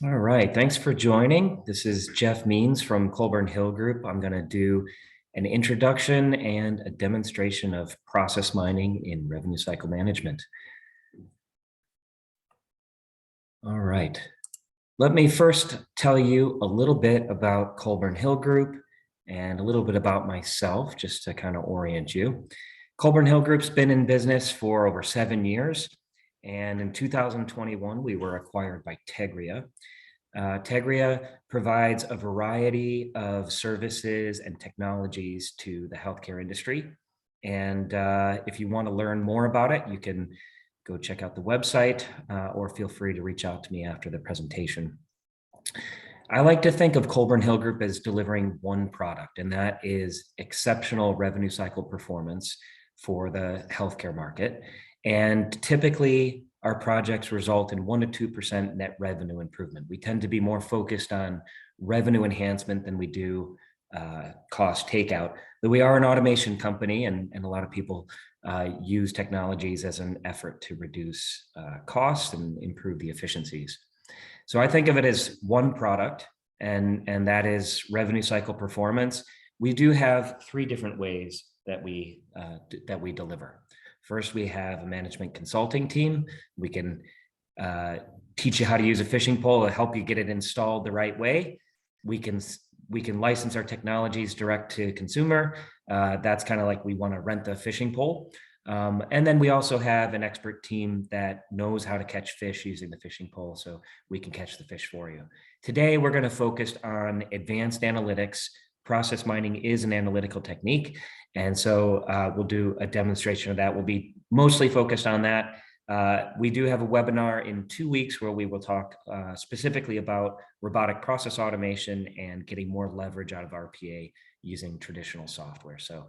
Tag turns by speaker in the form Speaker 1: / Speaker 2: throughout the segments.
Speaker 1: All right, thanks for joining. This is Jeff Means from Colburn Hill Group. I'm going to do an introduction and a demonstration of process mining in revenue cycle management. All right, let me first tell you a little bit about Colburn Hill Group and a little bit about myself, just to kind of orient you. Colburn Hill Group's been in business for over 7 years, and in 2021, we were acquired by Tegria. Tegria provides a variety of services and technologies to the healthcare industry. And if you want to learn more about it, you can go check out the website or feel free to reach out to me after the presentation. I like to think of Colburn Hill Group as delivering one product, and that is exceptional revenue cycle performance for the healthcare market. And typically, our projects result in 1% to 2% net revenue improvement. We tend to be more focused on revenue enhancement than we do cost takeout. Though we are an automation company, and a lot of people use technologies as an effort to reduce costs and improve the efficiencies. So I think of it as one product, and that is revenue cycle performance. We do have three different ways that we deliver. First, we have a management consulting team. We can teach you how to use a fishing pole to help you get it installed the right way. We can license our technologies direct to consumer. That's kind of like we want to rent the fishing pole. And then we also have an expert team that knows how to catch fish using the fishing pole, so we can catch the fish for you. Today, we're going to focus on advanced analytics. Process mining is an analytical technique, and so we'll do a demonstration of that. We'll be mostly focused on that. We do have a webinar in 2 weeks where we will talk specifically about robotic process automation and getting more leverage out of RPA using traditional software. So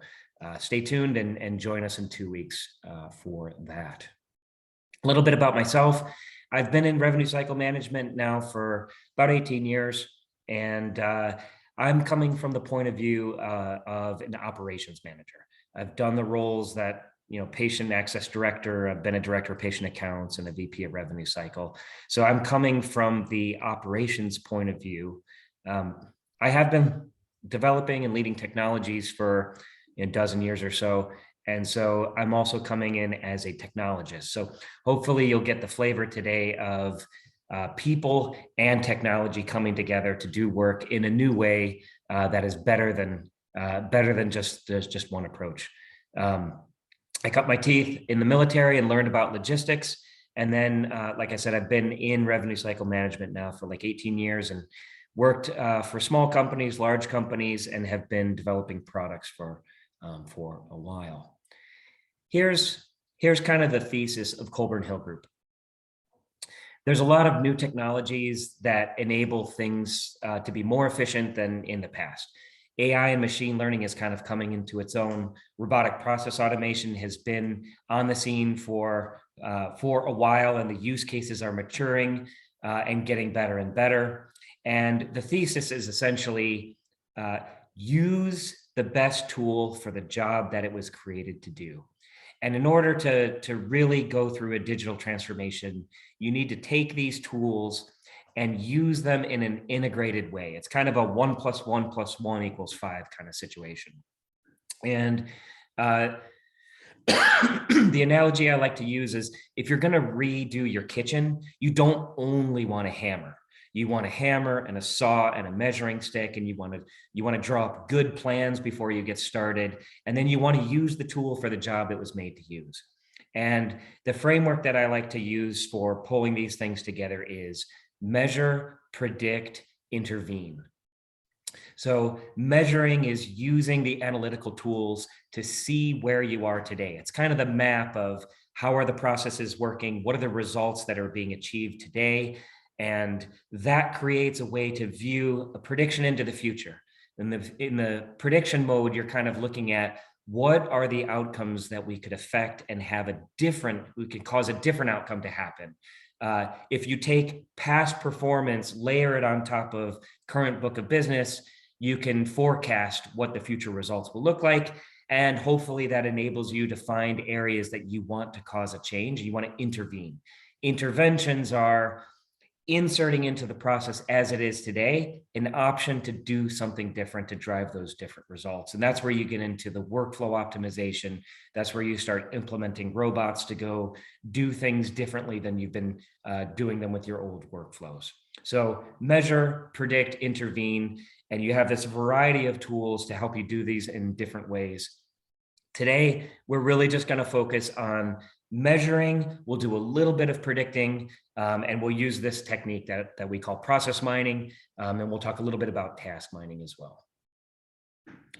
Speaker 1: stay tuned and join us in 2 weeks for that. A little bit about myself. I've been in revenue cycle management now for about 18 years, and I'm coming from the point of view of an operations manager. I've done the roles that, patient access director, I've been a director of patient accounts and a VP of revenue cycle. So I'm coming from the operations point of view. I have been developing and leading technologies for a dozen years or so. And so I'm also coming in as a technologist. So hopefully you'll get the flavor today of people and technology coming together to do work in a new way that is better than just one approach. I cut my teeth in the military and learned about logistics. And then, like I said, I've been in revenue cycle management now for like 18 years and worked for small companies, large companies, and have been developing products for a while. Here's kind of the thesis of Colburn Hill Group. There's a lot of new technologies that enable things to be more efficient than in the past. AI and machine learning is kind of coming into its own. Robotic process automation has been on the scene for a while, and the use cases are maturing and getting better and better. And the thesis is essentially use the best tool for the job that it was created to do. And in order to really go through a digital transformation, you need to take these tools and use them in an integrated way. It's kind of a 1 + 1 + 1 = 5 kind of situation. And the analogy I like to use is if you're going to redo your kitchen, you don't only want a hammer. You want a hammer and a saw and a measuring stick, and you want to draw up good plans before you get started. And then you want to use the tool for the job it was made to use. And the framework that I like to use for pulling these things together is measure, predict, intervene. So measuring is using the analytical tools to see where you are today. It's kind of the map of how are the processes working, what are the results that are being achieved today, and that creates a way to view a prediction into the future. In the prediction mode, you're kind of looking at what are the outcomes that we could affect and we could cause a different outcome to happen. If you take past performance, layer it on top of current book of business, you can forecast what the future results will look like. And hopefully that enables you to find areas that you want to cause a change. You want to intervene. Interventions are inserting into the process as it is today an option to do something different to drive those different results. And that's where you get into the workflow optimization. That's where you start implementing robots to go do things differently than you've been doing them with your old workflows. So measure, predict, intervene, and you have this variety of tools to help you do these in different ways. Today, we're really just going to focus on measuring. We'll do a little bit of predicting, and we'll use this technique that we call process mining, and we'll talk a little bit about task mining as well.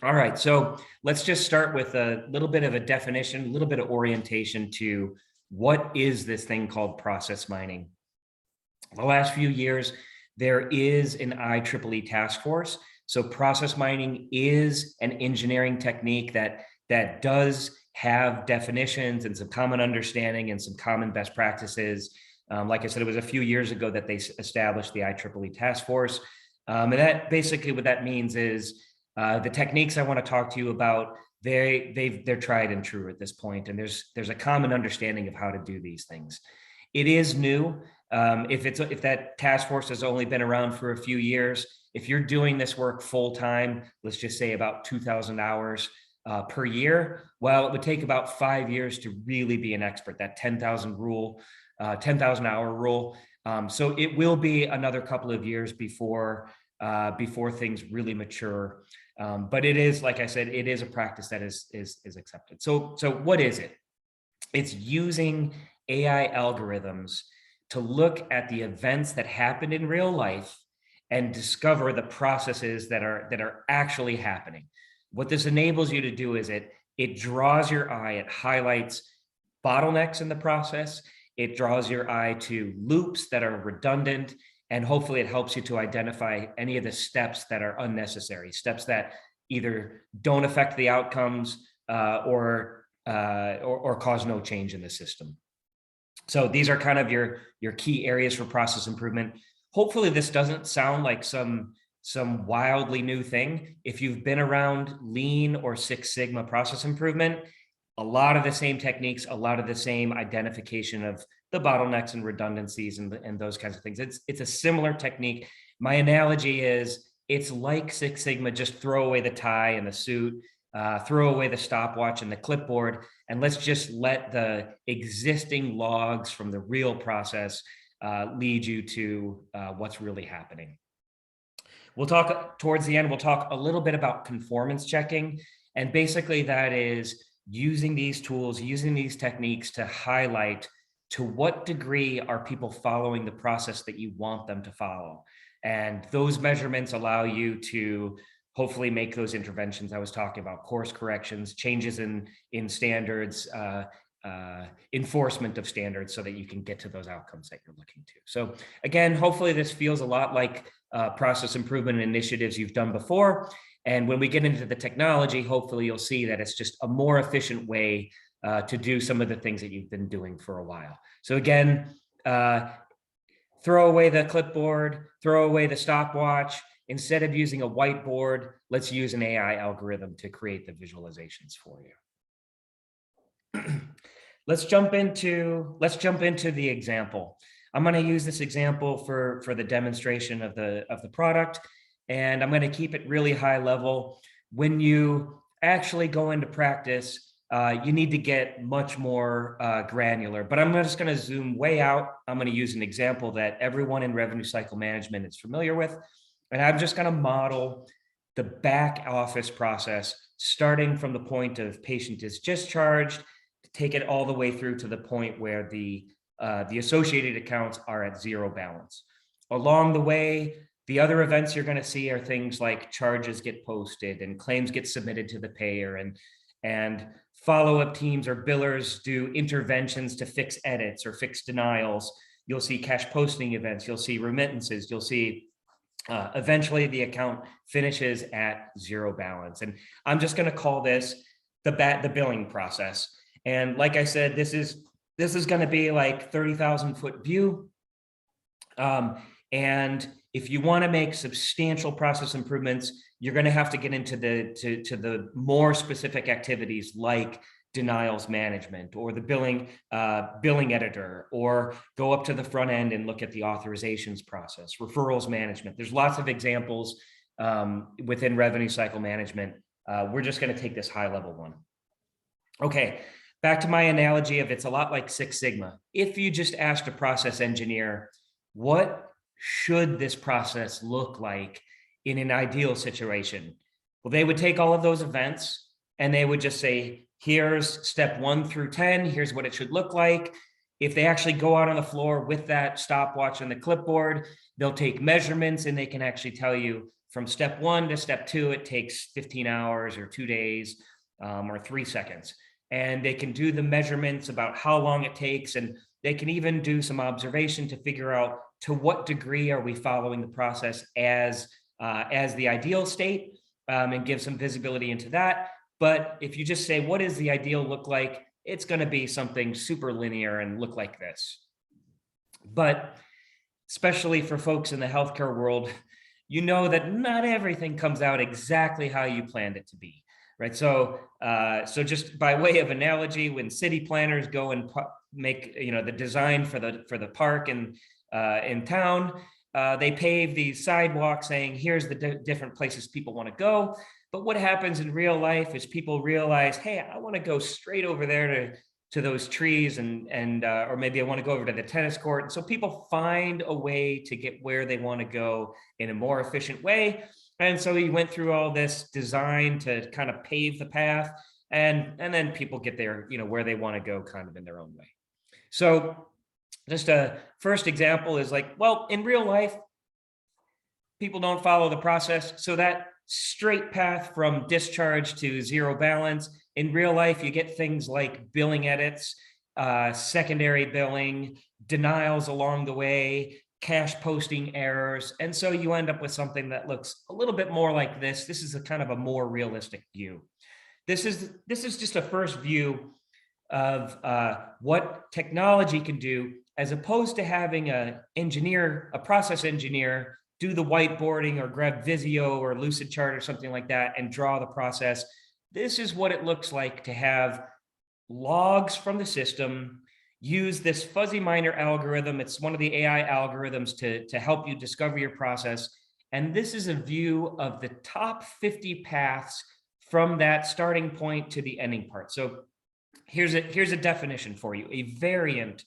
Speaker 1: All right, so let's just start with a little bit of a definition, a little bit of orientation to what is this thing called process mining. The last few years, there is an IEEE task force. So process mining is an engineering technique that does have definitions and some common understanding and some common best practices. Like I said, it was a few years ago that they established the IEEE task force. And that basically what that means is the techniques I want to talk to you about, they're tried and true at this point, and there's a common understanding of how to do these things. It is new. If that task force has only been around for a few years, if you're doing this work full time, let's just say about 2,000 hours per year, well, it would take about 5 years to really be an expert. That 10,000 rule, 10,000 hour rule. So it will be another couple of years before things really mature. But it is, like I said, it is a practice that is accepted. So what is it? It's using AI algorithms to look at the events that happened in real life and discover the processes that are actually happening. What this enables you to do is it draws your eye, it highlights bottlenecks in the process, it draws your eye to loops that are redundant, and hopefully it helps you to identify any of the steps that are unnecessary, steps that either don't affect the outcomes or cause no change in the system. So these are kind of your key areas for process improvement. Hopefully this doesn't sound like some wildly new thing. If you've been around Lean or Six Sigma process improvement, a lot of the same techniques, a lot of the same identification of the bottlenecks and redundancies and those kinds of things. It's a similar technique. My analogy is it's like Six Sigma, just throw away the tie and the suit, throw away the stopwatch and the clipboard, and let's just let the existing logs from the real process lead you to what's really happening. We'll talk towards the end, we'll talk a little bit about conformance checking. And basically that is using these tools, using these techniques to highlight to what degree are people following the process that you want them to follow. And those measurements allow you to hopefully make those interventions I was talking about, course corrections, changes in standards, enforcement of standards, so that you can get to those outcomes that you're looking to. So again, hopefully this feels a lot like process improvement initiatives you've done before. And when we get into the technology, hopefully you'll see that it's just a more efficient way to do some of the things that you've been doing for a while. So again, throw away the clipboard, throw away the stopwatch. Instead of using a whiteboard, let's use an AI algorithm to create the visualizations for you. Let's jump into the example. I'm going to use this example for the demonstration of the product, and I'm going to keep it really high level. When you actually go into practice, you need to get much more granular, but I'm just going to zoom way out. I'm going to use an example that everyone in revenue cycle management is familiar with, and I'm just going to model the back office process, starting from the point of patient is discharged, to take it all the way through to the point where the associated accounts are at zero balance. Along the way, the other events you're going to see are things like charges get posted and claims get submitted to the payer, and follow-up teams or billers do interventions to fix edits or fix denials. You'll see cash posting events, you'll see remittances, you'll see eventually the account finishes at zero balance. And I'm just going to call this the billing process. And like I said, this is going to be like 30,000 foot view. And if you want to make substantial process improvements, you're going to have to get into the more specific activities like denials management, or the billing editor, or go up to the front end and look at the authorizations process, referrals management. There's lots of examples within revenue cycle management. We're just going to take this high level one. Okay, back to my analogy of it's a lot like Six Sigma. If you just asked a process engineer, what should this process look like in an ideal situation? Well, they would take all of those events and they would just say, here's step 1 through 10, here's what it should look like. If they actually go out on the floor with that stopwatch and the clipboard, they'll take measurements and they can actually tell you from step 1 to step 2, it takes 15 hours or 2 days or 3 seconds. And they can do the measurements about how long it takes. And they can even do some observation to figure out to what degree are we following the process as the ideal state, and give some visibility into that. But if you just say, what does the ideal look like? It's going to be something super linear and look like this. But especially for folks in the healthcare world, you know that not everything comes out exactly how you planned it to be, right? So just by way of analogy, when city planners go and make the design for the park and in town, they pave these sidewalks saying, here's the different places people want to go. But what happens in real life is people realize, hey, I want to go straight over there to those trees and or maybe I want to go over to the tennis court. And so people find a way to get where they want to go in a more efficient way. And so he went through all this design to kind of pave the path, and then people get there, where they want to go kind of in their own way. So just a first example is like, well, in real life, people don't follow the process. So that straight path from discharge to zero balance, in real life, you get things like billing edits, secondary billing, denials along the way, cash posting errors. And so you end up with something that looks a little bit more like this. This is a kind of a more realistic view. This is just a first view of what technology can do, as opposed to having a process engineer, do the whiteboarding or grab Visio or Lucidchart or something like that and draw the process. This is what it looks like to have logs from the system, use this fuzzy minor algorithm. It's one of the AI algorithms to help you discover your process. And this is a view of the top 50 paths from that starting point to the ending part. So here's a definition for you. A variant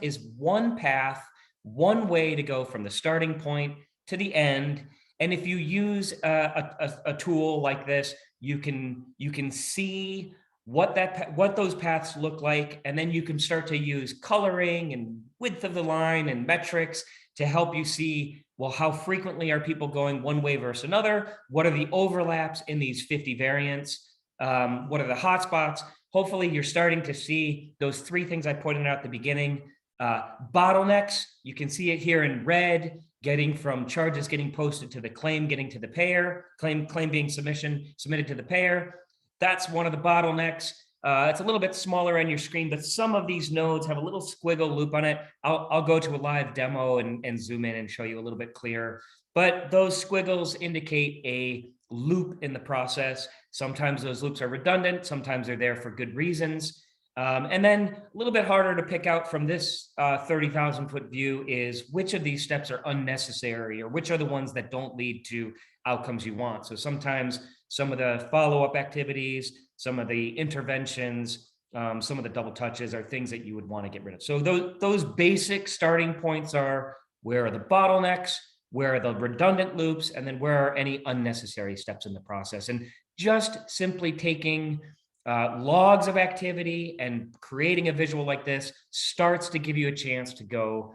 Speaker 1: is one path, one way to go from the starting point to the end. And if you use a tool like this, you can see what those paths look like, and then you can start to use coloring and width of the line and metrics to help you see, well, how frequently are people going one way versus another? What are the overlaps in these 50 variants? What are the hotspots? Hopefully you're starting to see those 3 things I pointed out at the beginning. Bottlenecks, you can see it here in red, getting from charges getting posted to the claim, getting to the payer, claim being submitted to the payer. That's one of the bottlenecks. It's a little bit smaller on your screen, but some of these nodes have a little squiggle loop on it. I'll go to a live demo and zoom in and show you a little bit clearer. But those squiggles indicate a loop in the process. Sometimes those loops are redundant. Sometimes they're there for good reasons. And then a little bit harder to pick out from this 30,000 foot view is which of these steps are unnecessary, or which are the ones that don't lead to outcomes you want. So sometimes some of the follow-up activities, some of the interventions, some of the double touches are things that you would want to get rid of. So those basic starting points are, where are the bottlenecks, where are the redundant loops, and then where are any unnecessary steps in the process. And just simply taking logs of activity and creating a visual like this starts to give you a chance to go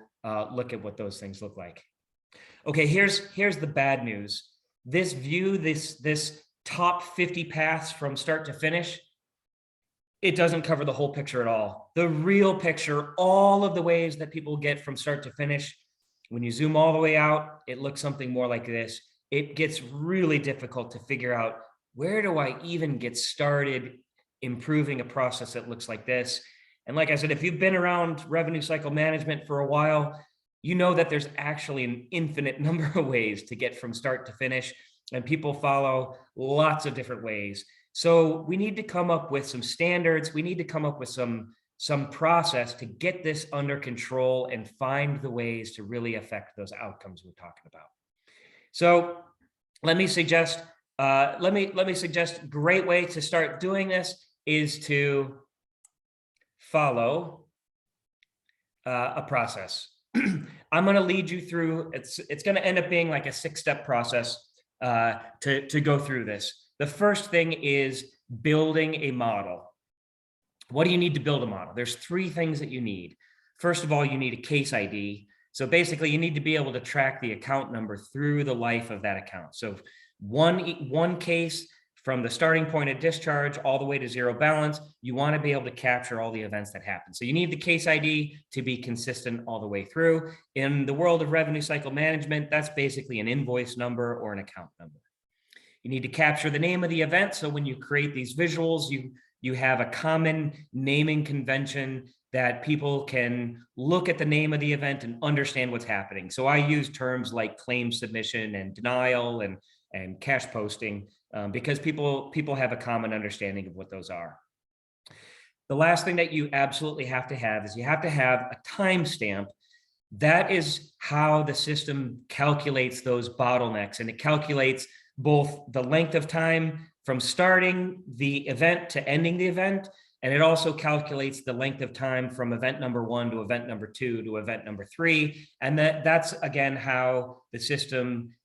Speaker 1: look at what those things look like. Okay, here's the bad news. This view, this top 50 paths from start to finish, it doesn't cover the whole picture at all. The real picture, all of the ways that people get from start to finish, when you zoom all the way out, it looks something more like this. It gets really difficult to figure out, where do I even get started improving a process that looks like this? And like I said, if you've been around revenue cycle management for a while, you know that there's actually an infinite number of ways to get from start to finish, and people follow lots of different ways. So we need to come up with some standards. We need to come up with some process to get this under control and find the ways to really affect those outcomes we're talking about. So let me suggest a great way to start doing this is to follow a process. I'm going to lead you through. It's going to end up being like a 6-step process to go through this. The first thing is building a model. What do you need to build a model? There's 3 things that you need. First of all, you need a case ID. So basically, you need to be able to track the account number through the life of that account. So one case from the starting point of discharge all the way to zero balance, you want to be able to capture all the events that happen. So you need the case ID to be consistent all the way through. In the world of revenue cycle management, that's basically an invoice number or an account number. You need to capture the name of the event. So when you create these visuals, you have a common naming convention that people can look at the name of the event and understand what's happening. So I use terms like claim submission and denial and cash posting because people have a common understanding of what those are. The last thing that you absolutely have to have is you have to have a timestamp. That is how the system calculates those bottlenecks, and it calculates both the length of time from starting the event to ending the event, and it also calculates the length of time from event number 1 to event number 2 to event number 3. And that's again how the system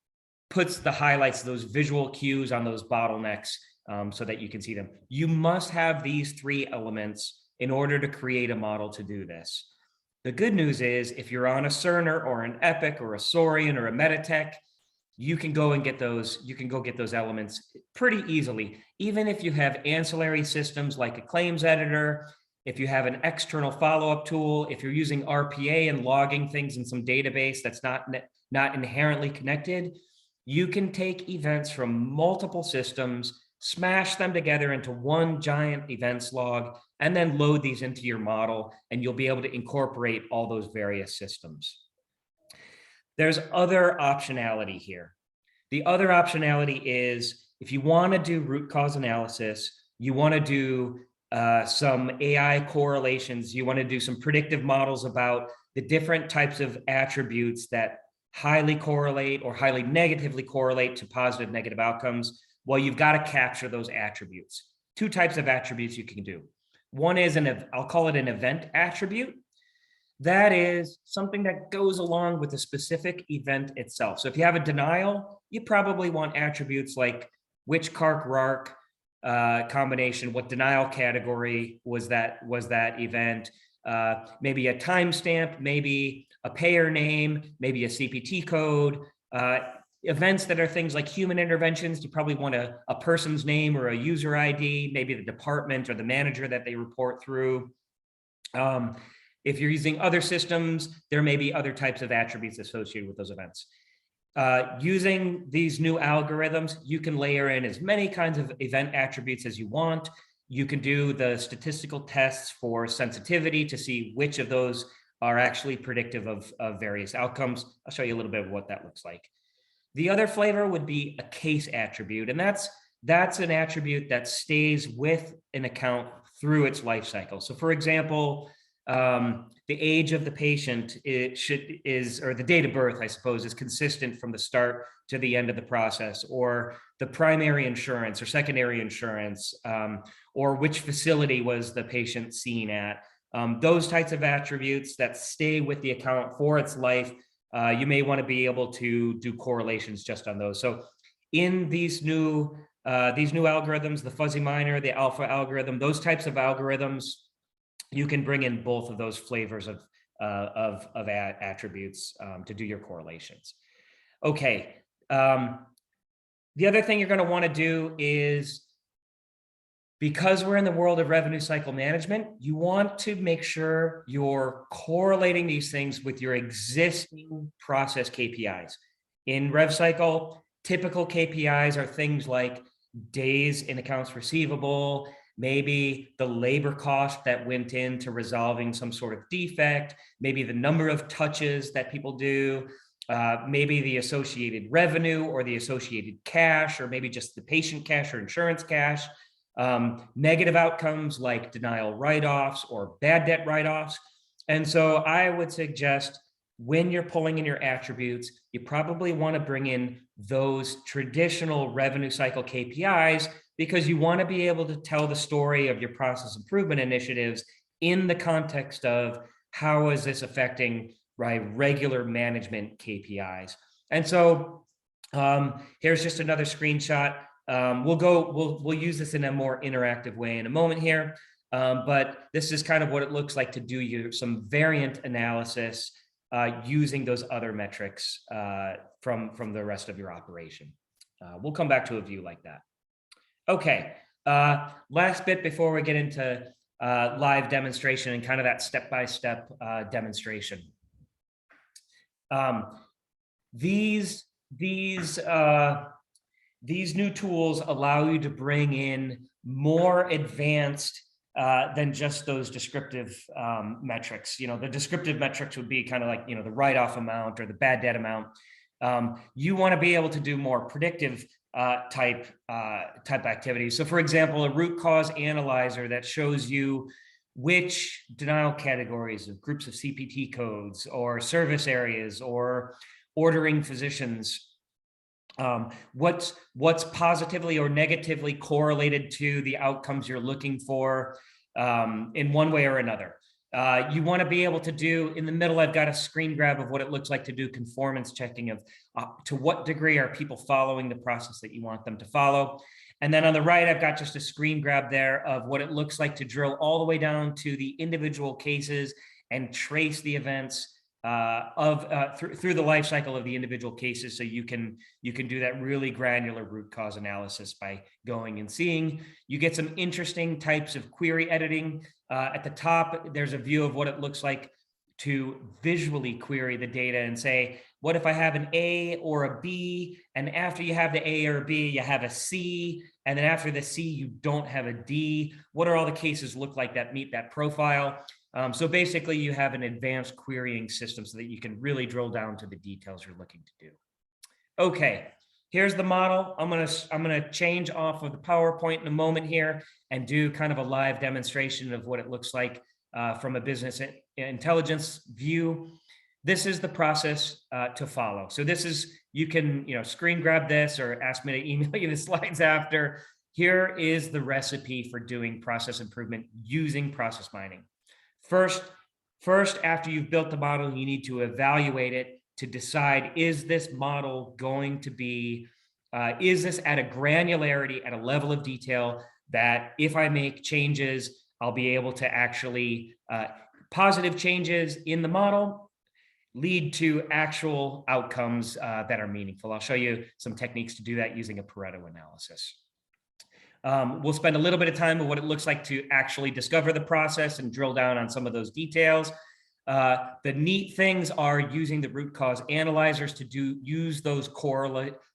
Speaker 1: puts the highlights, those visual cues on those bottlenecks so that you can see them. You must have these 3 elements in order to create a model to do this. The good news is if you're on a Cerner or an Epic or a Sorian or a Meditech, you can go get those elements pretty easily. Even if you have ancillary systems like a claims editor, if you have an external follow-up tool, if you're using RPA and logging things in some database that's not inherently connected, you can take events from multiple systems, smash them together into one giant events log, and then load these into your model, and you'll be able to incorporate all those various systems. There's other optionality here. The other optionality is if you want to do root cause analysis, you want to do some AI correlations, you want to do some predictive models about the different types of attributes that highly correlate or highly negatively correlate to positive, negative outcomes. Well, you've got to capture those attributes. 2 types of attributes you can do. One is I'll call it an event attribute. That is something that goes along with the specific event itself. So if you have a denial, you probably want attributes like which CARC-RARC combination, what denial category was that event, maybe a timestamp, maybe a payer name, maybe a CPT code. Events that are things like human interventions, you probably want a person's name or a user ID, maybe the department or the manager that they report through. If you're using other systems, there may be other types of attributes associated with those events. Using these new algorithms, you can layer in as many kinds of event attributes as you want. You can do the statistical tests for sensitivity to see which of those are actually predictive of various outcomes. I'll show you a little bit of what that looks like. The other flavor would be a case attribute, and that's an attribute that stays with an account through its life cycle. So for example, the age of the patient or the date of birth, I suppose, is consistent from the start to the end of the process, or the primary insurance or secondary insurance, or which facility was the patient seen at. Those types of attributes that stay with the account for its life, you may want to be able to do correlations just on those. So in these new algorithms, the fuzzy minor, the alpha algorithm, those types of algorithms, you can bring in both of those flavors of attributes to do your correlations. Okay. The other thing you're going to want to do is, because we're in the world of revenue cycle management, you want to make sure you're correlating these things with your existing process KPIs. In RevCycle, typical KPIs are things like days in accounts receivable, maybe the labor cost that went into resolving some sort of defect, maybe the number of touches that people do, maybe the associated revenue or the associated cash, or maybe just the patient cash or insurance cash. negative outcomes like denial write-offs or bad debt write-offs. And so I would suggest when you're pulling in your attributes, you probably want to bring in those traditional revenue cycle KPIs because you want to be able to tell the story of your process improvement initiatives in the context of how is this affecting, right, regular management KPIs. And so here's just another screenshot. We'll use this in a more interactive way in a moment here. But this is kind of what it looks like to do some variant analysis using those other metrics from the rest of your operation. We'll come back to a view like that. Okay, last bit before we get into live demonstration and kind of that step-by-step demonstration. These new tools allow you to bring in more advanced than just those descriptive metrics. You know, the descriptive metrics would be kind of like, you know, the write-off amount or the bad debt amount. You want to be able to do more predictive type activities. So for example, a root cause analyzer that shows you which denial categories of groups of CPT codes or service areas or ordering physicians, what's positively or negatively correlated to the outcomes you're looking for in one way or another. You want to be able to do, in the middle, I've got a screen grab of what it looks like to do conformance checking of to what degree are people following the process that you want them to follow. And then on the right, I've got just a screen grab there of what it looks like to drill all the way down to the individual cases and trace the events through the life cycle of the individual cases, so you can do that really granular root cause analysis by going and seeing. You get some interesting types of query editing. At the top, there's a view of what it looks like to visually query the data and say, what if I have an A or a B, and after you have the A or B, you have a C, and then after the C, you don't have a D? What are all the cases look like that meet that profile? So basically, you have an advanced querying system so that you can really drill down to the details you're looking to do. Okay, here's the model. I'm gonna change off of the PowerPoint in a moment here and do kind of a live demonstration of what it looks like from a business intelligence view. This is the process to follow. So this is, you can screen grab this or ask me to email you the slides after. Here is the recipe for doing process improvement using process mining. First, after you've built the model, you need to evaluate it to decide, is this model going to be, is this at a granularity, at a level of detail that if I make changes, I'll be able to actually, positive changes in the model lead to actual outcomes that are meaningful. I'll show you some techniques to do that using a Pareto analysis. We'll spend a little bit of time on what it looks like to actually discover the process and drill down on some of those details. The neat things are using the root cause analyzers to use those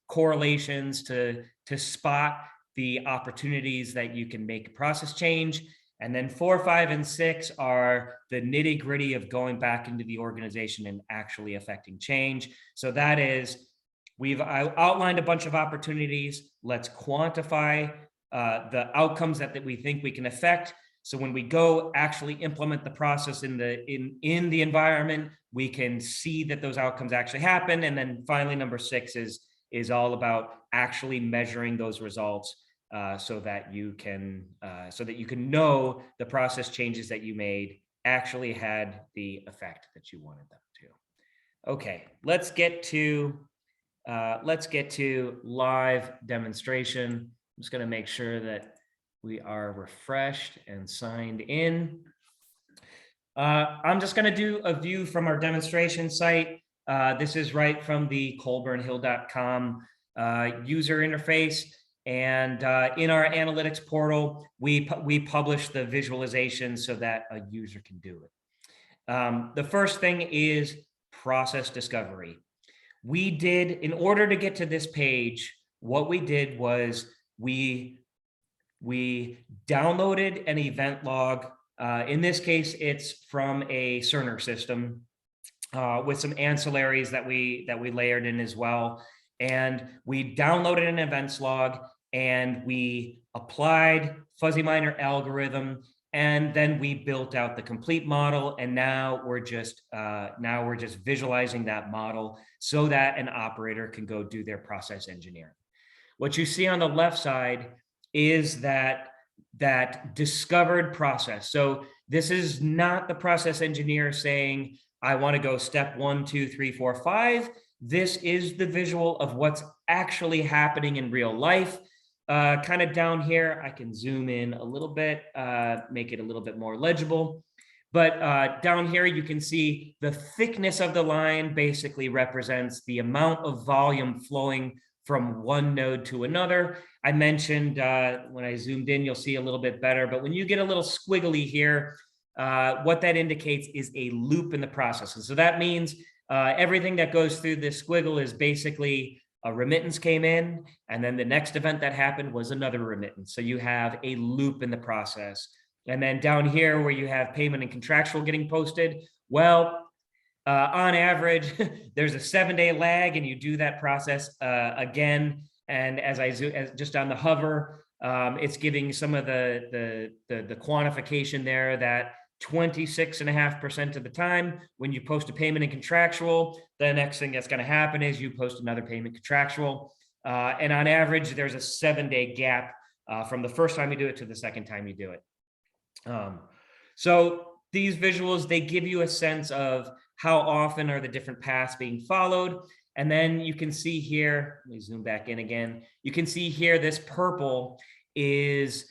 Speaker 1: correlations to spot the opportunities that you can make a process change. And then 4, 5, and 6 are the nitty gritty of going back into the organization and actually affecting change. So that is, we've outlined a bunch of opportunities. Let's quantify the outcomes that we think we can affect. So when we go actually implement the process in the environment, we can see that those outcomes actually happen. And then finally, number 6 is all about actually measuring those results so that you can know the process changes that you made actually had the effect that you wanted them to. Okay, let's get to live demonstration. I'm just going to make sure that we are refreshed and signed in. I'm just going to do a view from our demonstration site. This is right from the colburnhill.com user interface. And in our analytics portal, we publish the visualization so that a user can do it. The first thing is process discovery. In order to get to this page, what we did was we downloaded an event log. In this case, it's from a Cerner system with some ancillaries that we layered in as well. And we downloaded an events log,
Speaker 2: and we applied fuzzy minor algorithm, and then we built out the complete model. And now we're just visualizing that model so that an operator can go do their process engineering. What you see on the left side is that discovered process. So this is not the process engineer saying, I want to go step 1, 2, 3, 4, 5. This is the visual of what's actually happening in real life. Kind of down here, I can zoom in a little bit, make it a little bit more legible. But down here, you can see the thickness of the line basically represents the amount of volume flowing from one node to another. I mentioned when I zoomed in, you'll see a little bit better, but when you get a little squiggly here, what that indicates is a loop in the process. And so that means everything that goes through this squiggle is basically a remittance came in, and then the next event that happened was another remittance. So you have a loop in the process. And then down here where you have payment and contractual getting posted, well, on average, there's a 7-day lag, and you do that process again. And as I zoom, just on the hover, it's giving some of the quantification there that 26.5% of the time when you post a payment and contractual, the next thing that's going to happen is you post another payment contractual. And on average, there's a 7-day gap from the first time you do it to the second time you do it. So these visuals, they give you a sense of how often are the different paths being followed. And then you can see here, let me zoom back in again. You can see here, this purple is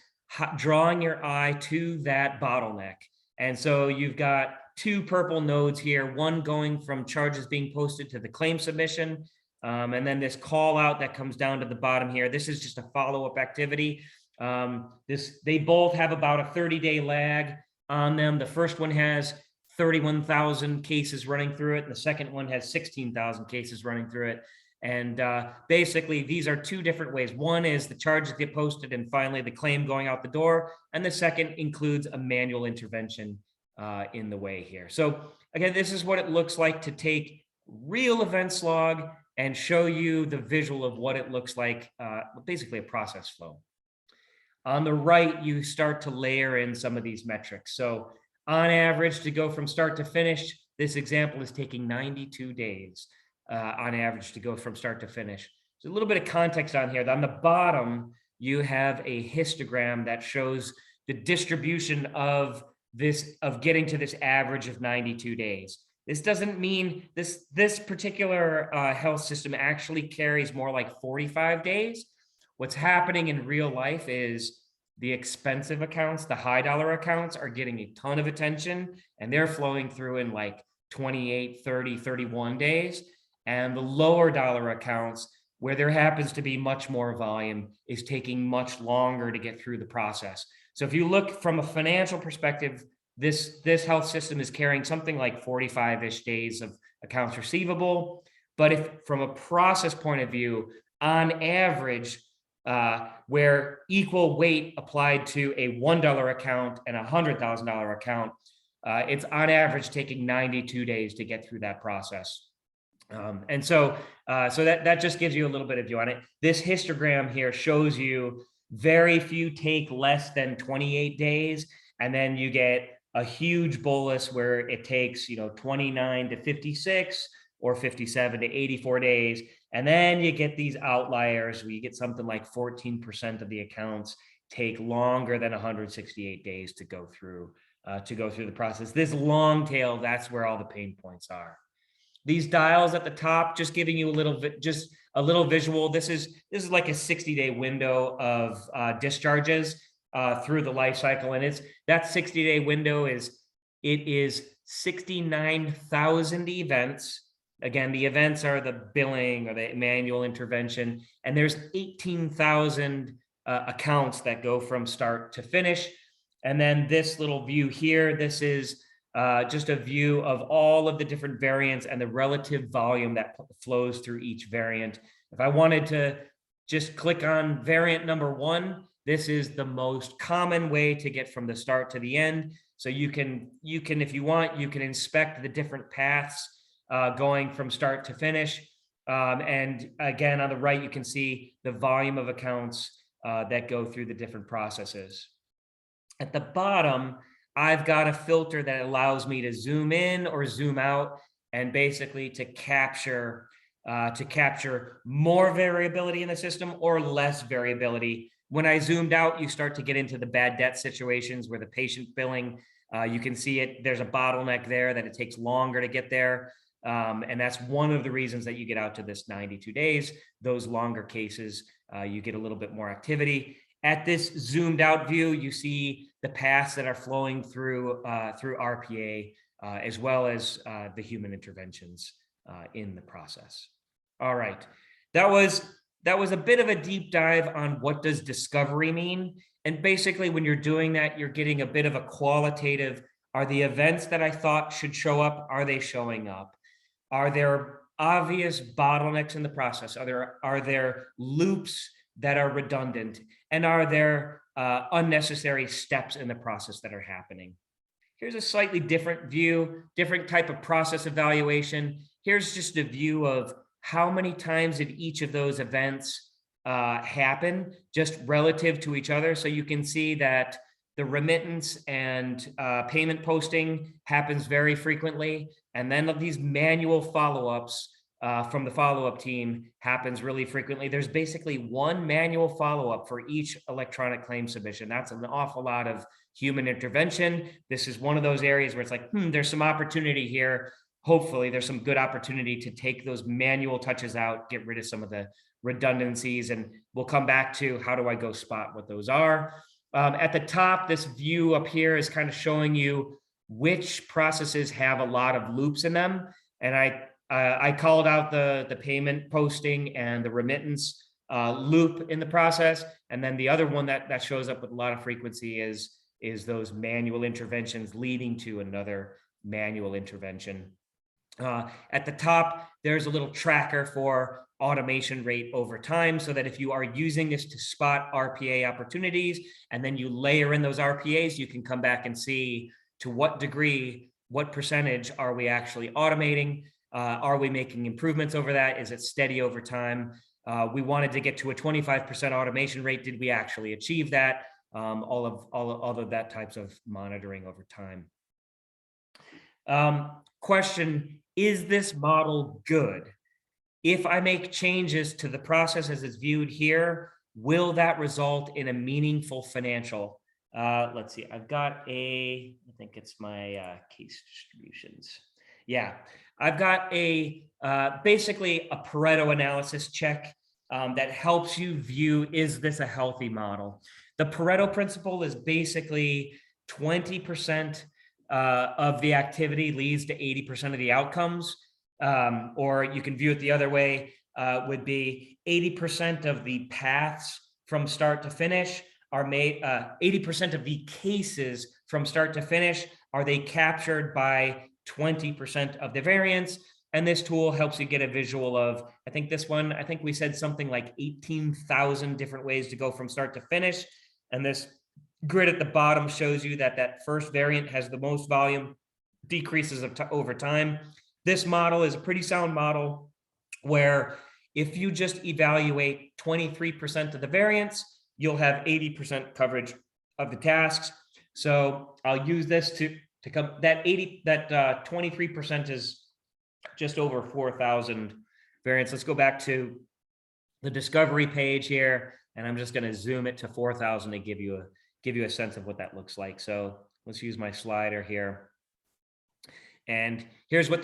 Speaker 2: drawing your eye to that bottleneck. And so you've got 2 purple nodes here, one going from charges being posted to the claim submission. And then this call out that comes down to the bottom here. This is just a follow-up activity. They both have about a 30-day lag on them. The first one has 31,000 cases running through it, and the second one has 16,000 cases running through it. And basically, these are 2 different ways. One is the charges get posted and finally the claim going out the door. And the second includes a manual intervention in the way here. So again, this is what it looks like to take real events log and show you the visual of what it looks like, basically a process flow. On the right, you start to layer in some of these metrics. So on average, to go from start to finish, this example is taking 92 days on average to go from start to finish. So a little bit of context on here. On the bottom, you have a histogram that shows the distribution of getting to this average of 92 days. This doesn't mean this particular health system actually carries more like 45 days. What's happening in real life is the expensive accounts, the high dollar accounts, are getting a ton of attention, and they're flowing through in like 28, 30, 31 days. And the lower dollar accounts, where there happens to be much more volume, is taking much longer to get through the process. So if you look from a financial perspective, this health system is carrying something like 45-ish days of accounts receivable. But if from a process point of view, on average, where equal weight applied to a $1 account and a $100,000 account, it's on average taking 92 days to get through that process. And so that just gives you a little bit of view on it. This histogram here shows you very few take less than 28 days, and then you get a huge bolus where it takes 29 to 56 or 57 to 84 days. And then you get these outliers where you get something like 14% of the accounts take longer than 168 days to go through the process. This long tail, that's where all the pain points are. These dials at the top, just giving you a little visual. This is like a 60-day window of discharges through the life cycle, and that 60-day window is 69,000 events. Again, the events are the billing or the manual intervention, and there's 18,000 accounts that go from start to finish. And then this little view here, this is just a view of all of the different variants and the relative volume that flows through each variant. If I wanted to just click on variant number 1, this is the most common way to get from the start to the end. So you can, if you want, you can inspect the different paths going from start to finish. And again, on the right, you can see the volume of accounts that go through the different processes. At the bottom, I've got a filter that allows me to zoom in or zoom out, and basically to capture more variability in the system or less variability. When I zoomed out, you start to get into the bad debt situations where the patient billing, you can see it, there's a bottleneck there that it takes longer to get there. And that's one of the reasons that you get out to this 92 days. Those longer cases, you get a little bit more activity. At this zoomed out view, you see the paths that are flowing through RPA, as well as the human interventions in the process. All right, that was a bit of a deep dive on what does discovery mean. And basically, when you're doing that, you're getting a bit of a qualitative, are the events that I thought should show up, are they showing up? Are there obvious bottlenecks in the process? Are there loops that are redundant? And are there unnecessary steps in the process that are happening? Here's a slightly different view, different type of process evaluation. Here's just a view of how many times did each of those events happen, just relative to each other. So you can see that the remittance and payment posting happens very frequently. And then these manual follow-ups from the follow-up team happens really frequently. There's basically one manual follow-up for each electronic claim submission. That's an awful lot of human intervention. This is one of those areas where it's like, there's some opportunity here. Hopefully there's some good opportunity to take those manual touches out, get rid of some of the redundancies, and we'll come back to how do I go spot what those are. At the top, this view up here is kind of showing you which processes have a lot of loops in them. And I called out the payment posting and the remittance loop in the process. And then the other one that shows up with a lot of frequency is those manual interventions leading to another manual intervention. At the top, there's a little tracker for automation rate over time, so that if you are using this to spot RPA opportunities, and then you layer in those RPAs, you can come back and see to what degree, what percentage are we actually automating? Are we making improvements over that? Is it steady over time? We wanted to get to a 25% automation rate. Did we actually achieve that? All of that types of monitoring over time. Question, is this model good? If I make changes to the process as it's viewed here, will that result in a meaningful financial? Let's see, I've got I think it's my case distributions. Yeah, I've got basically a Pareto analysis check that helps you view, is this a healthy model? The Pareto principle is basically 20% of the activity leads to 80% of the outcomes. Or you can view it the other way, would be 80% of the paths from start to finish are made, 80% of the cases from start to finish, are they captured by 20% of the variance? And this tool helps you get a visual of, I think we said something like 18,000 different ways to go from start to finish. And this grid at the bottom shows you that first variant has the most volume, decreases over time. This model is a pretty sound model where if you just evaluate 23% of the variance, you'll have 80% coverage of the tasks. So I'll use this to come, that 23% is just over 4,000 variants. Let's go back to the discovery page here, and I'm just going to zoom it to 4,000 to give you a sense of what that looks like. So let's use my slider here. And here's what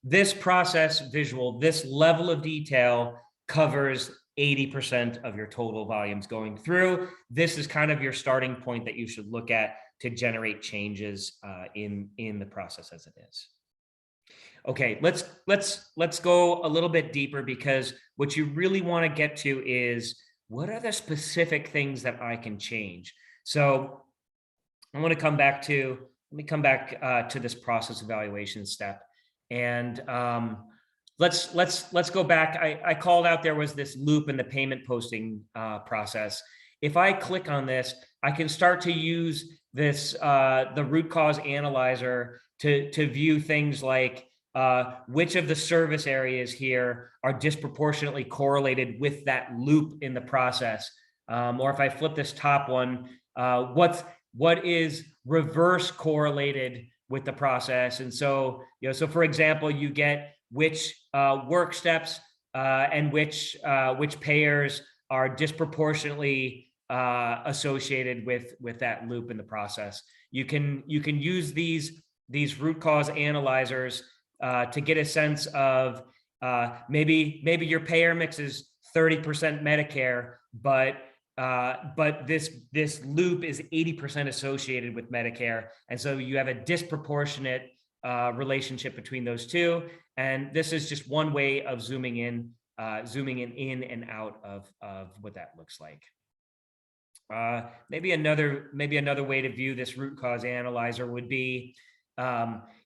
Speaker 2: this process visual, this level of detail covers 80% of your total volumes going through. This is kind of your starting point that you should look at to generate changes in the process as it is. Okay, let's go a little bit deeper, because what you really want to get to is, what are the specific things that I can change? So I want to come back to, to this process evaluation step. And let's go back. I called out there was this loop in the payment posting process. If I click on this, I can start to use this the root cause analyzer to view things like which of the service areas here are disproportionately correlated with that loop in the process. or if I flip this top one, what is reverse correlated with the process. And so, so for example, you get which work steps and which payers are disproportionately associated with that loop in the process. You can use these root cause analyzers to get a sense of maybe your payer mix is 30% Medicare, but this loop is 80% associated with Medicare, and so you have a disproportionate relationship between those two. And this is just one way of zooming in and out of what that looks like. Maybe another way to view this root cause analyzer would be,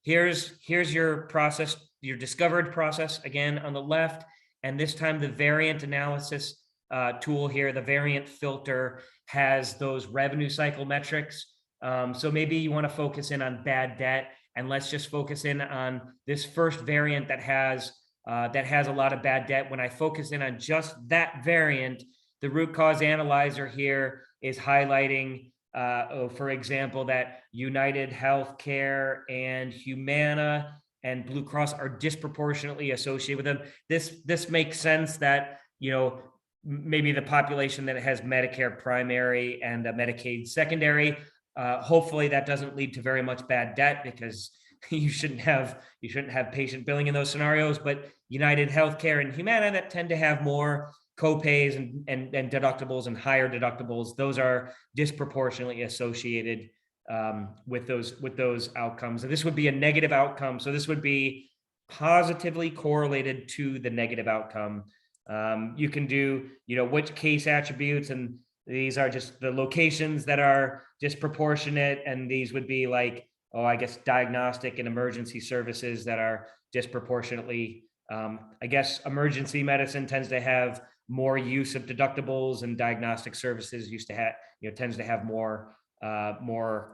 Speaker 2: here's your process, your discovered process again on the left, and this time the variant analysis tool here, the variant filter, has those revenue cycle metrics. So maybe you want to focus in on bad debt, and let's just focus in on this first variant that has a lot of bad debt. When I focus in on just that variant, the root cause analyzer here is highlighting, for example, that United Healthcare and Humana and Blue Cross are disproportionately associated with them. This makes sense that, maybe the population that has Medicare primary and Medicaid secondary, hopefully that doesn't lead to very much bad debt, because you shouldn't have patient billing in those scenarios. But United Healthcare and Humana that tend to have more co-pays and deductibles and higher deductibles, those are disproportionately associated with those outcomes. And this would be a negative outcome. So this would be positively correlated to the negative outcome. You can do, which case attributes, and these are just the locations that are disproportionate. And these would be like, I guess diagnostic and emergency services that are disproportionately, I guess emergency medicine tends to have more use of deductibles, and diagnostic services tends to have more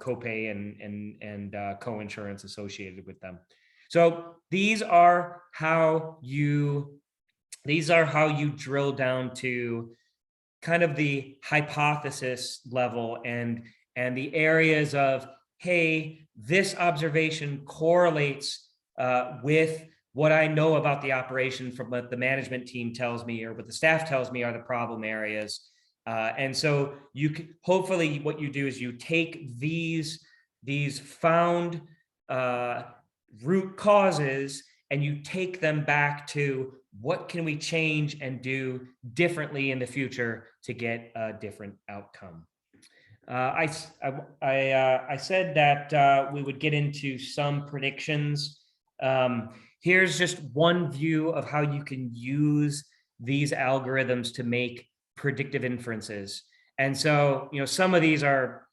Speaker 2: copay and co-insurance associated with them. So these are how you drill down to kind of the hypothesis level and the areas of, hey, this observation correlates with what I know about the operation from what the management team tells me or what the staff tells me are the problem areas. And so you can, hopefully what you do is you take these found root causes and you take them back to what can we change and do differently in the future to get a different outcome. I said that we would get into some predictions. Here's just one view of how you can use these algorithms to make predictive inferences. And so, some of these are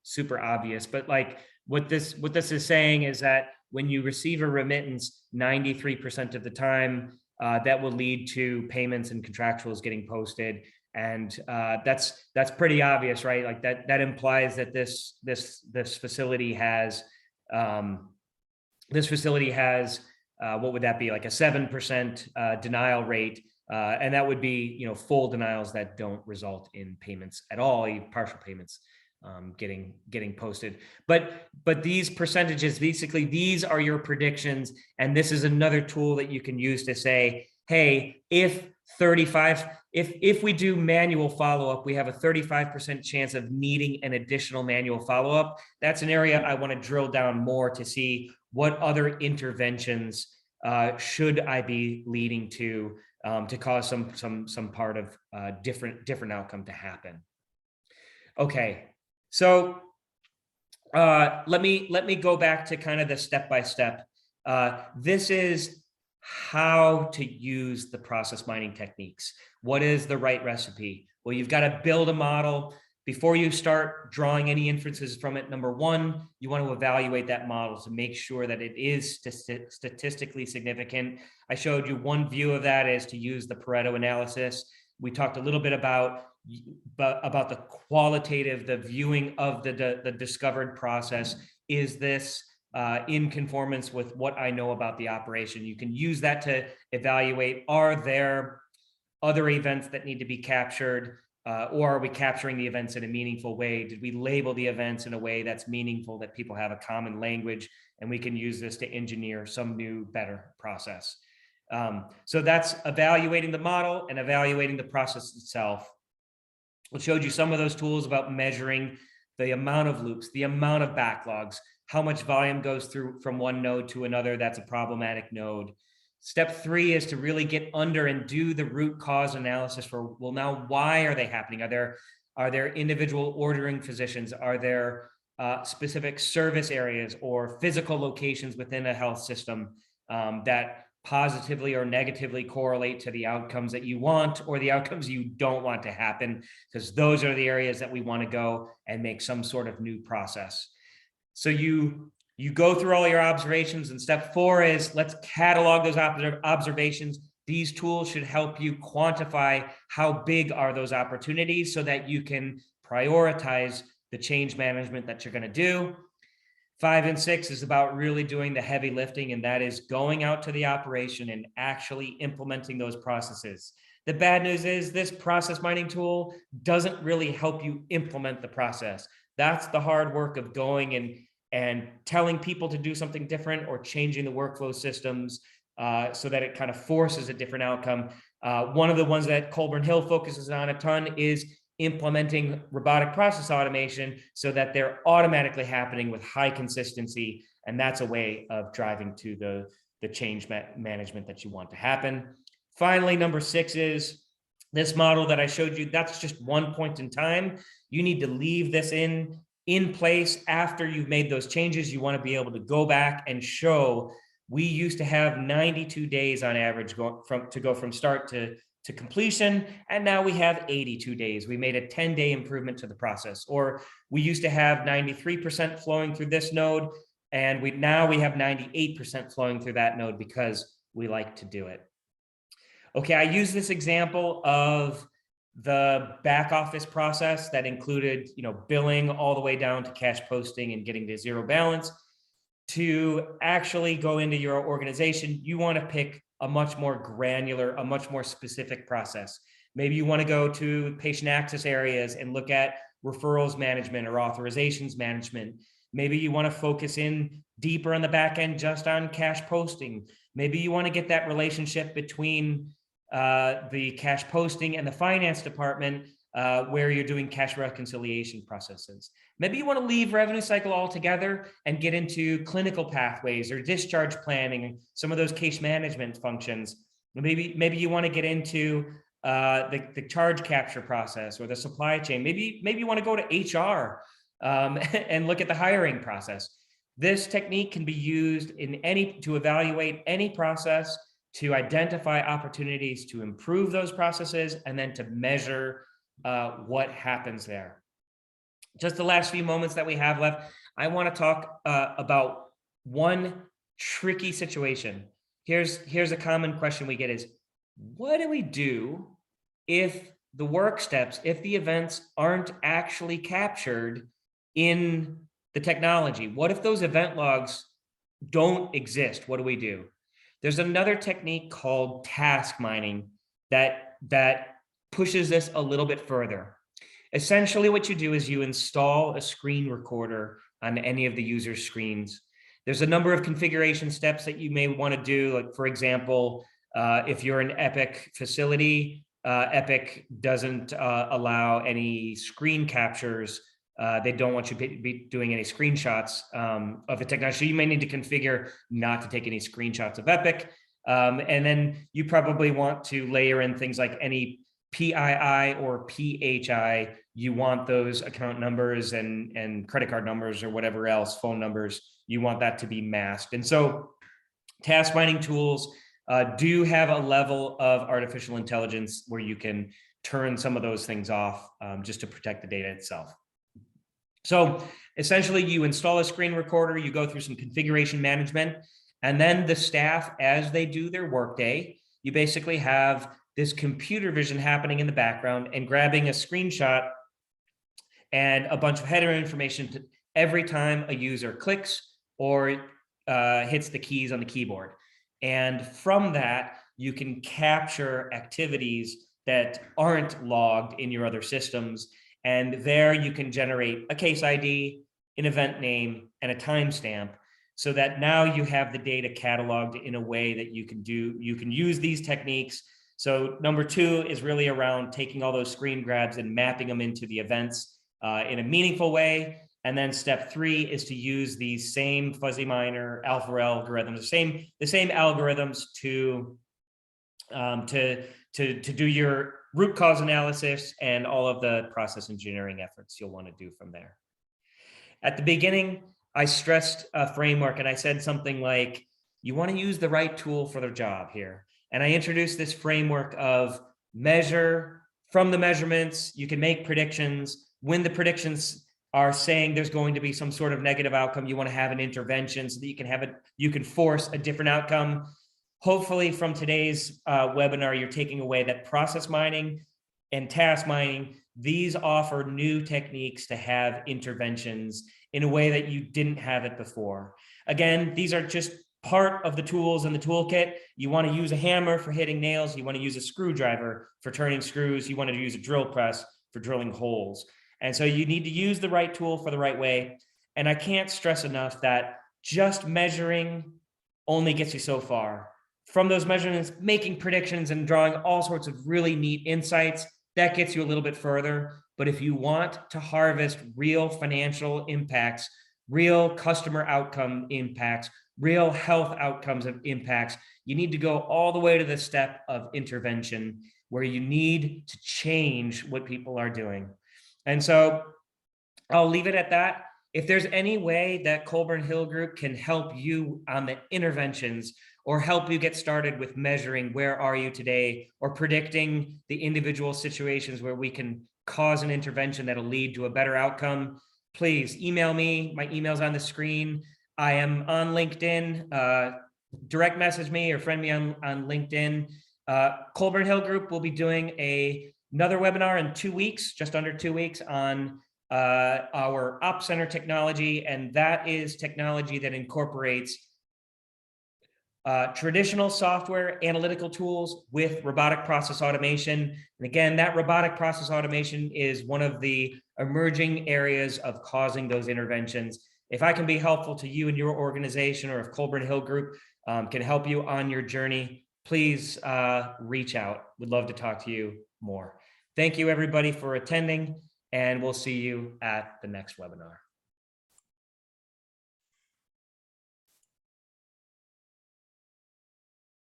Speaker 2: super obvious, but like what this is saying is that when you receive a remittance, 93% of the time, that will lead to payments and contractuals getting posted. And that's pretty obvious, right? Like that implies that this facility has what would that be, like a 7% denial rate, and that would be full denials that don't result in payments at all, partial payments getting posted. But these percentages, basically these are your predictions, and this is another tool that you can use to say, hey, if we do manual follow-up, we have a 35% chance of needing an additional manual follow-up. That's an area I want to drill down more to see what other interventions should I be leading to cause some part of different outcome to happen. Okay, so let me go back to kind of the step-by-step. This is how to use the process mining techniques. What is the right recipe? Well, you've got to build a model. Before you start drawing any inferences from it, number one, you want to evaluate that model to make sure that it is statistically significant. I showed you one view of that is to use the Pareto analysis. We talked a little bit about the qualitative, the viewing of the discovered process. Is this in conformance with what I know about the operation? You can use that to evaluate, are there other events that need to be captured? Or are we capturing the events in a meaningful way? Did we label the events in a way that's meaningful, that people have a common language, and we can use this to engineer some new, better process? So that's evaluating the model and evaluating the process itself. We showed you some of those tools about measuring the amount of loops, the amount of backlogs, how much volume goes through from one node to another that's a problematic node. Step 3 is to really get under and do the root cause analysis for, well, now why are they happening? Are there individual ordering physicians? Are there specific service areas or physical locations within a health system that positively or negatively correlate to the outcomes that you want or the outcomes you don't want to happen? Because those are the areas that we want to go and make some sort of new process. So you go through all your observations, and step 4 is let's catalog those observations. These tools should help you quantify how big are those opportunities so that you can prioritize the change management that you're going to do. 5 and 6 is about really doing the heavy lifting, and that is going out to the operation and actually implementing those processes. The bad news is this process mining tool doesn't really help you implement the process. That's the hard work of going and telling people to do something different or changing the workflow systems so that it kind of forces a different outcome. One of the ones that Colburn Hill focuses on a ton is implementing robotic process automation so that they're automatically happening with high consistency. And that's a way of driving to the change management that you want to happen. Finally, number 6 is this model that I showed you. That's just one point in time. You need to leave this in place after you've made those changes. You want to be able to go back and show, we used to have 92 days on average to go from start to completion, and now we have 82 days. We made a 10-day improvement to the process. Or we used to have 93% flowing through this node, and now we have 98% flowing through that node because we like to do it. Okay, I use this example of the back office process that included, billing all the way down to cash posting and getting to zero balance. To actually go into your organization, you want to pick a much more granular, a much more specific process. Maybe you want to go to patient access areas and look at referrals management or authorizations management. Maybe you want to focus in deeper on the back end just on cash posting. Maybe you want to get that relationship between the cash posting and the finance department where you're doing cash reconciliation processes. Maybe you want to leave revenue cycle altogether and get into clinical pathways or discharge planning, some of those case management functions. Maybe you want to get into the charge capture process or the supply chain. Maybe you want to go to HR and look at the hiring process. This technique can be used to evaluate any process, to identify opportunities to improve those processes, and then to measure what happens there. Just the last few moments that we have left, I want to talk about one tricky situation. Here's a common question we get is, what do we do if the work steps, if the events aren't actually captured in the technology? What if those event logs don't exist? What do we do? There's another technique called task mining that pushes this a little bit further. Essentially, what you do is you install a screen recorder on any of the user's screens. There's a number of configuration steps that you may want to do. Like, for example, if you're an Epic facility, Epic doesn't allow any screen captures. They don't want you to be doing any screenshots of the technology. So you may need to configure not to take any screenshots of Epic. And then you probably want to layer in things like any PII or PHI. You want those account numbers and credit card numbers or whatever else, phone numbers, you want that to be masked. And so task mining tools do have a level of artificial intelligence where you can turn some of those things off just to protect the data itself. So essentially, you install a screen recorder, you go through some configuration management, and then the staff, as they do their workday, you basically have this computer vision happening in the background and grabbing a screenshot and a bunch of header information every time a user clicks or hits the keys on the keyboard. And from that, you can capture activities that aren't logged in your other systems. And there you can generate a case ID, an event name, and a timestamp, so that now you have the data cataloged in a way that you can use these techniques. So number 2 is really around taking all those screen grabs and mapping them into the events in a meaningful way. And then step 3 is to use these same fuzzy minor alpha algorithms, the same algorithms to do your root cause analysis and all of the process engineering efforts you'll want to do from there. At the beginning, I stressed a framework, and I said something like, you want to use the right tool for the job here. And I introduced this framework of measure. From the measurements, you can make predictions. When the predictions are saying there's going to be some sort of negative outcome, you want to have an intervention so that you can force a different outcome. Hopefully from today's webinar, you're taking away that process mining and task mining, these offer new techniques to have interventions in a way that you didn't have it before. Again, these are just part of the tools in the toolkit. You want to use a hammer for hitting nails. You want to use a screwdriver for turning screws. You want to use a drill press for drilling holes. And so you need to use the right tool for the right way. And I can't stress enough that just measuring only gets you so far. From those measurements, making predictions and drawing all sorts of really neat insights, that gets you a little bit further. But if you want to harvest real financial impacts, real customer outcome impacts, real health outcomes of impacts, you need to go all the way to the step of intervention, where you need to change what people are doing. And so I'll leave it at that. If there's any way that Colburn Hill Group can help you on the interventions, or help you get started with measuring where are you today, or predicting the individual situations where we can cause an intervention that'll lead to a better outcome, please email me. My email's on the screen. I am on LinkedIn. Direct message me or friend me on LinkedIn. Colburn Hill Group will be doing another webinar in 2 weeks, just under 2 weeks, on our Op Center technology, and that is technology that incorporates traditional software analytical tools with robotic process automation. And again, that robotic process automation is one of the emerging areas of causing those interventions. If I can be helpful to you and your organization, or if Colburn Hill Group can help you on your journey, please reach out. We'd love to talk to you more. Thank you, everybody, for attending, and we'll see you at the next webinar.